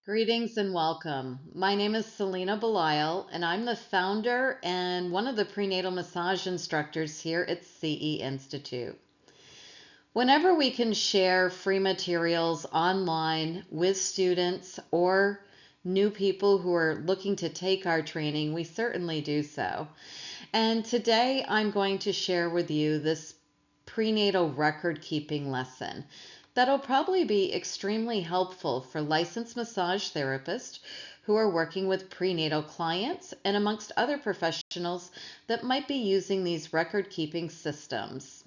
Greetings and welcome. My name is Selena Belisle, and I'm the founder and one of the prenatal massage instructors here at CE Institute. Whenever we can share free materials online with students or new people who are looking to take our training, we certainly do so. And today I'm going to share with you this prenatal record keeping lesson that'll probably be extremely helpful for licensed massage therapists who are working with prenatal clients and amongst other professionals that might be using these record keeping systems.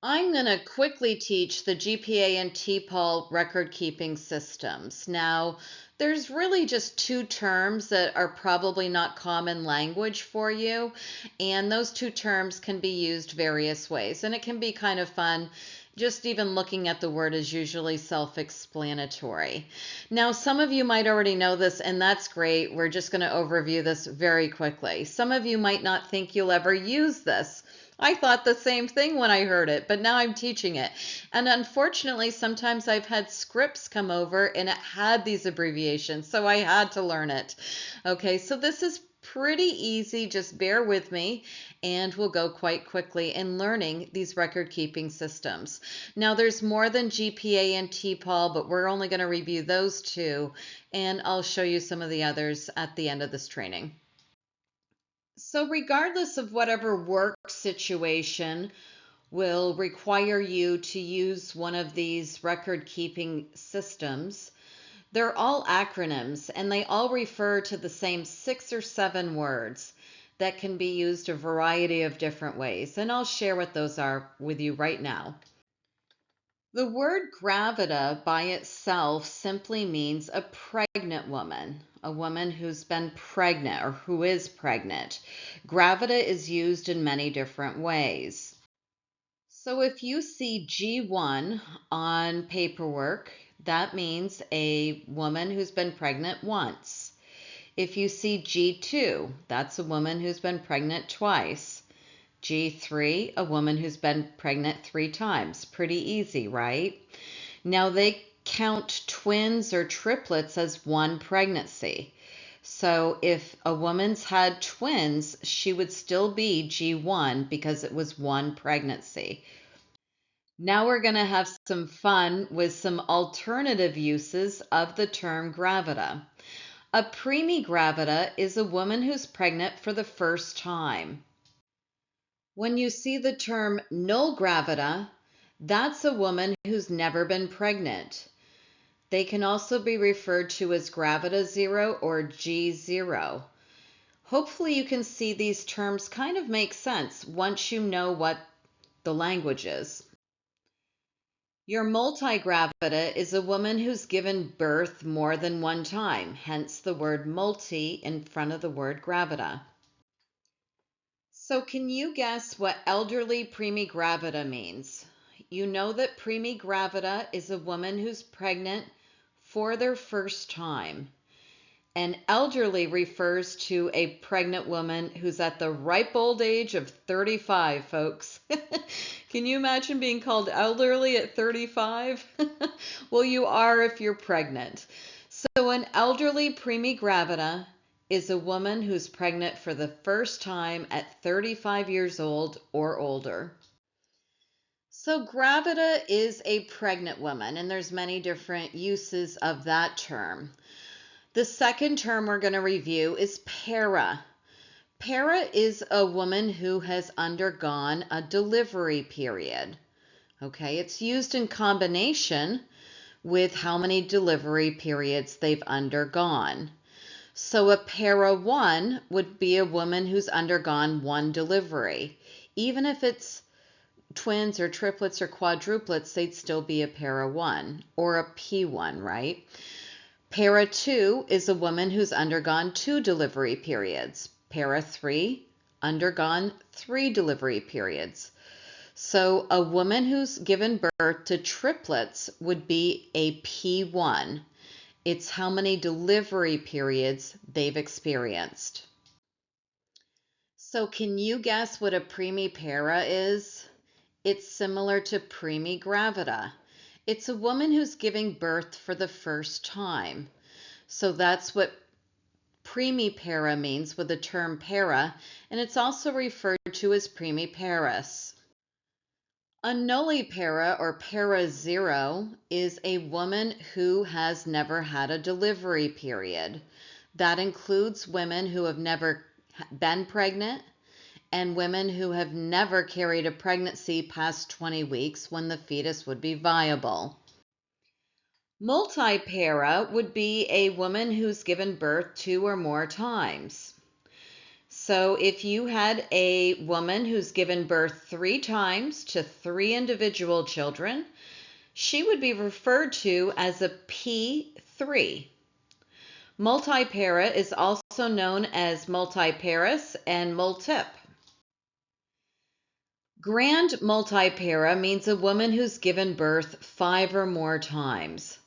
I'm going to quickly teach the GPA and TPAL record keeping systems. Now, there's really just two terms that are probably not common language for you, and those two terms can be used various ways, and it can be kind of fun. Just even looking at the word is usually self-explanatory. Now, some of you might already know this, and that's great. We're just going to overview this very quickly. Some of you might not think you'll ever use this. I thought the same thing when I heard it, but now I'm teaching it. And unfortunately, sometimes I've had scripts come over and it had these abbreviations, so I had to learn it. Okay, so this is pretty easy. Just bear with me and we'll go quite quickly in learning these record keeping systems. Now, there's more than GPA and TPAL, but we're only going to review those two, and I'll show you some of the others at the end of this training. So regardless of whatever work situation will require you to use one of these record keeping systems, they're all acronyms and they all refer to the same 6 or 7 words that can be used a variety of different ways. And I'll share what those are with you right now. The word gravida by itself simply means a pregnant woman, a woman who's been pregnant or who is pregnant. Gravida is used in many different ways. So if you see G1 on paperwork, that means a woman who's been pregnant once. If you see G2, that's a woman who's been pregnant twice. G3, a woman who's been pregnant 3 times. Pretty easy, right? Now they count twins or triplets as one pregnancy. So if a woman's had twins, she would still be G1 because it was one pregnancy. Now we're going to have some fun with some alternative uses of the term gravida. A preemie gravida is a woman who's pregnant for the first time. When you see the term null gravida, that's a woman who's never been pregnant. They can also be referred to as gravida 0 or G0. Hopefully you can see these terms kind of make sense once you know what the language is. Your multigravida is a woman who's given birth more than one time, hence the word multi in front of the word gravida. So can you guess what elderly preemie gravida means? You know that preemie gravida is a woman who's pregnant for their first time. And elderly refers to a pregnant woman who's at the ripe old age of 35, folks. Can you imagine being called elderly at 35? Well, you are if you're pregnant. So an elderly preemie gravida is a woman who's pregnant for the first time at 35 years old or older. So gravida is a pregnant woman, and there's many different uses of that term. The second term we're going to review is para. Para is a woman who has undergone a delivery period. Okay, it's used in combination with how many delivery periods they've undergone. So a para 1 would be a woman who's undergone one delivery. Even if it's twins or triplets or quadruplets, they'd still be a para 1 or a P1, right? Para 2 is a woman who's undergone 2 delivery periods. Para 3, undergone 3 delivery periods. So a woman who's given birth to triplets would be a P1. It's how many delivery periods they've experienced. So can you guess what a preemie para is? It's similar to preemie gravida. It's a woman who's giving birth for the first time. So that's what premipara means with the term para, and it's also referred to as premiparis. A nullipara or para zero is a woman who has never had a delivery period. That includes women who have never been pregnant and women who have never carried a pregnancy past 20 weeks when the fetus would be viable. Multipara would be a woman who's given birth 2 or more times. So if you had a woman who's given birth 3 times to 3 individual children, she would be referred to as a P3. Multipara is also known as multiparous and multip. Grand multipara means a woman who's given birth 5 or more times.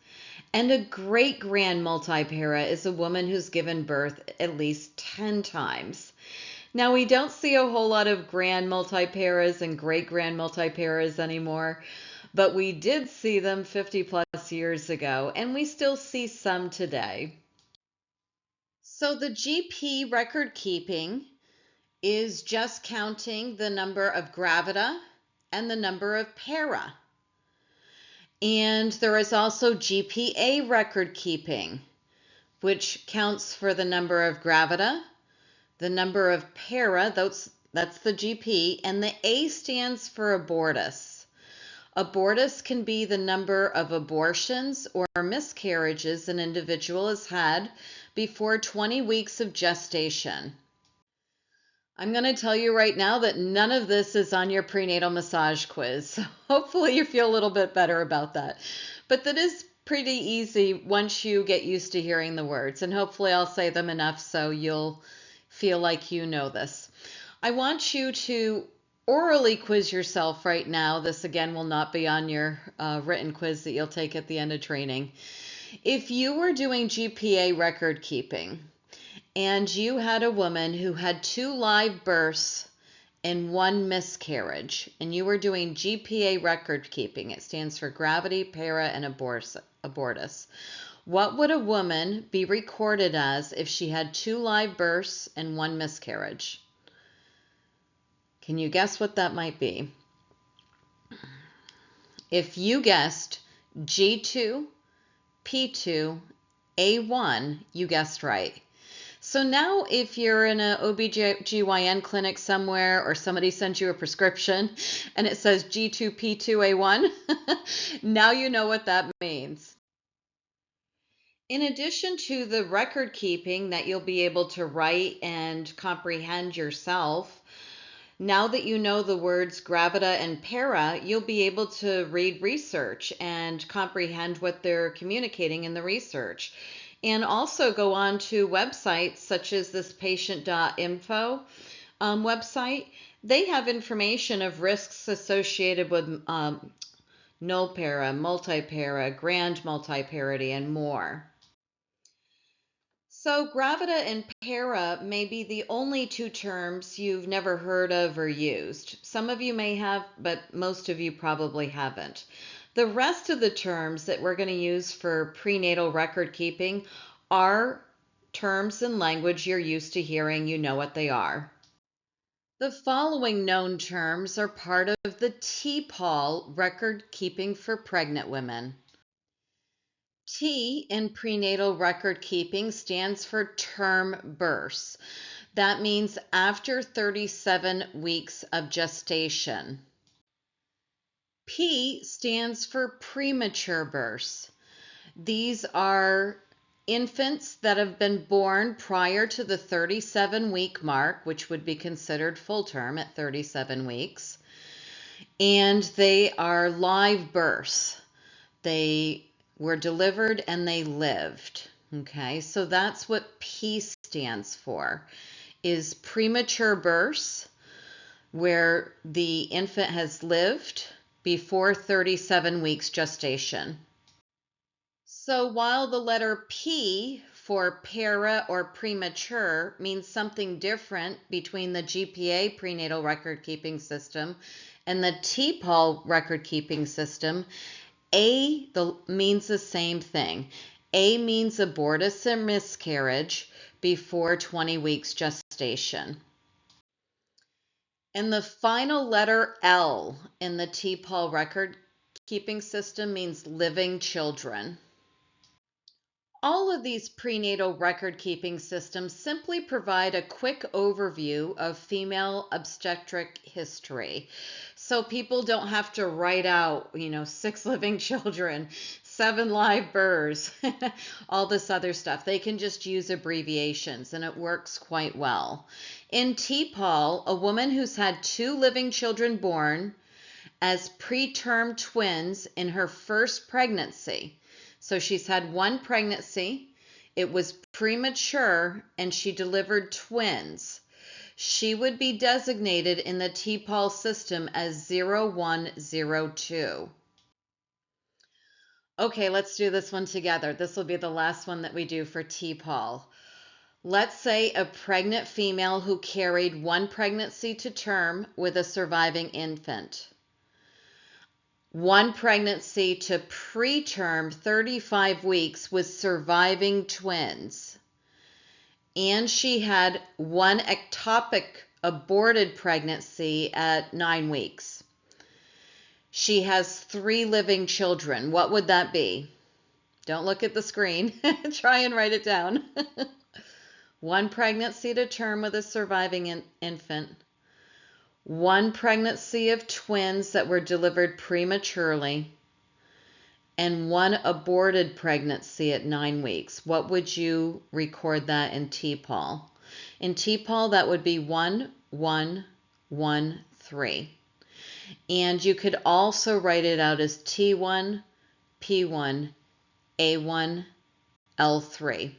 And a great grand multipara is a woman who's given birth at least 10 times. Now, we don't see a whole lot of grand multiparas and great grand multiparas anymore, but we did see them 50 plus years ago, and we still see some today. So the GP record keeping is just counting the number of gravida and the number of para. And there is also GPA record keeping, which counts for the number of gravida, the number of para, that's the GP, and the A stands for abortus. Abortus can be the number of abortions or miscarriages an individual has had before 20 weeks of gestation. I'm going to tell you right now that none of this is on your prenatal massage quiz. So hopefully you feel a little bit better about that. But that is pretty easy once you get used to hearing the words, and hopefully I'll say them enough so you'll feel like you know this. I want you to orally quiz yourself right now. This again will not be on your written quiz that you'll take at the end of training. If you were doing GPA record keeping and you had a woman who had 2 live births and 1 miscarriage, and you were doing GPA record keeping, it stands for gravity, para, and abortus. What would a woman be recorded as if she had 2 live births and 1 miscarriage? Can you guess what that might be? If you guessed G2, P2, A1, you guessed right. So now if you're in an OBGYN clinic somewhere or somebody sends you a prescription and it says G2, P2, A1, now you know what that means. In addition to the record keeping that you'll be able to write and comprehend yourself, now that you know the words gravida and para, you'll be able to read research and comprehend what they're communicating in the research. And also go on to websites such as this patient.info website. They have information of risks associated with null para, multipara, grand multiparity, and more. So gravida and para may be the only 2 terms you've never heard of or used. Some of you may have, but most of you probably haven't. The rest of the terms that we're going to use for prenatal record keeping are terms and language you're used to hearing. You know what they are. The following known terms are part of the TPAL record keeping for pregnant women. T in prenatal record keeping stands for term births. That means after 37 weeks of gestation. P stands for premature births. These are infants that have been born prior to the 37-week mark, which would be considered full term at 37 weeks. And they are live births. They were delivered and they lived. Okay, so that's what P stands for, is premature births, where the infant has lived before 37 weeks gestation. So while the letter P for para or premature means something different between the GPA prenatal record keeping system and the TPAL record keeping system, means the same thing. A means abortus or miscarriage before 20 weeks gestation. And the final letter L in the TPAL record keeping system means living children. All of these prenatal record keeping systems simply provide a quick overview of female obstetric history. So people don't have to write out, 6 living children, 7 live births, all this other stuff. They can just use abbreviations and it works quite well. In TPAL, a woman who's had 2 living children born as preterm twins in her first pregnancy. So she's had 1 pregnancy, it was premature, and she delivered twins. She would be designated in the TPAL system as 0102. Okay, let's do this one together. This will be the last one that we do for TPAL. Let's say a pregnant female who carried 1 pregnancy to term with a surviving infant. 1 pregnancy to preterm 35 weeks with surviving twins. And she had 1 ectopic aborted pregnancy at 9 weeks. She has 3 living children. What would that be? Don't look at the screen. Try and write it down. 1 pregnancy to term with a surviving infant. 1 pregnancy of twins that were delivered prematurely, and 1 aborted pregnancy at 9 weeks. What would you record that in TPAL? In TPAL, that would be 1113. And you could also write it out as T1, P1, A1, L3.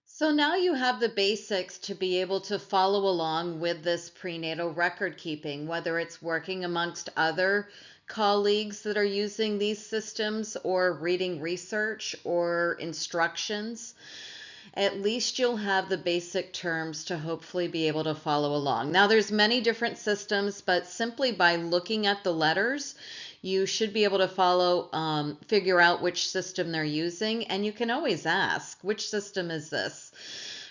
So now you have the basics to be able to follow along with this prenatal record keeping, whether it's working amongst other colleagues that are using these systems or reading research or instructions. At least you'll have the basic terms to hopefully be able to follow along. Now there's many different systems, but simply by looking at the letters, you should be able to figure out which system they're using, and you can always ask, which system is this?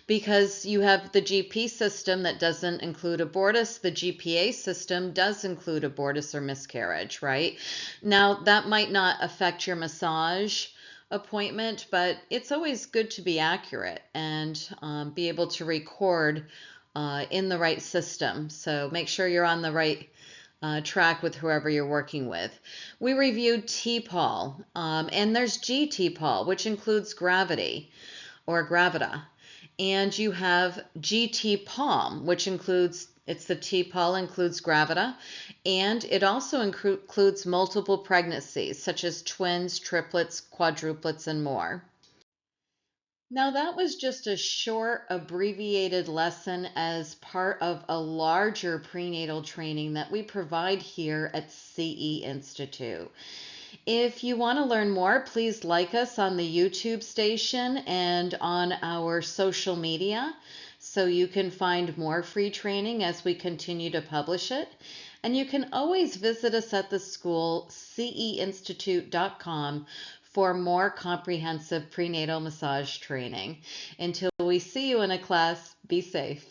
Because you have the GP system that doesn't include abortus, the GPA system does include abortus or miscarriage, right? Now that might not affect your massage appointment, but it's always good to be accurate and be able to record in the right system. So make sure you're on the right track with whoever you're working with. We reviewed TPAL, and there's GTPAL, which includes Gravida. And you have GTPALM, which includes, it's the TPAL includes Gravida, and it also includes multiple pregnancies, such as twins, triplets, quadruplets, and more. Now that was just a short abbreviated lesson as part of a larger prenatal training that we provide here at CE Institute. If you want to learn more, please like us on the YouTube station and on our social media so you can find more free training as we continue to publish it. And you can always visit us at the school, ceinstitute.com, for more comprehensive prenatal massage training. Until we see you in a class, be safe.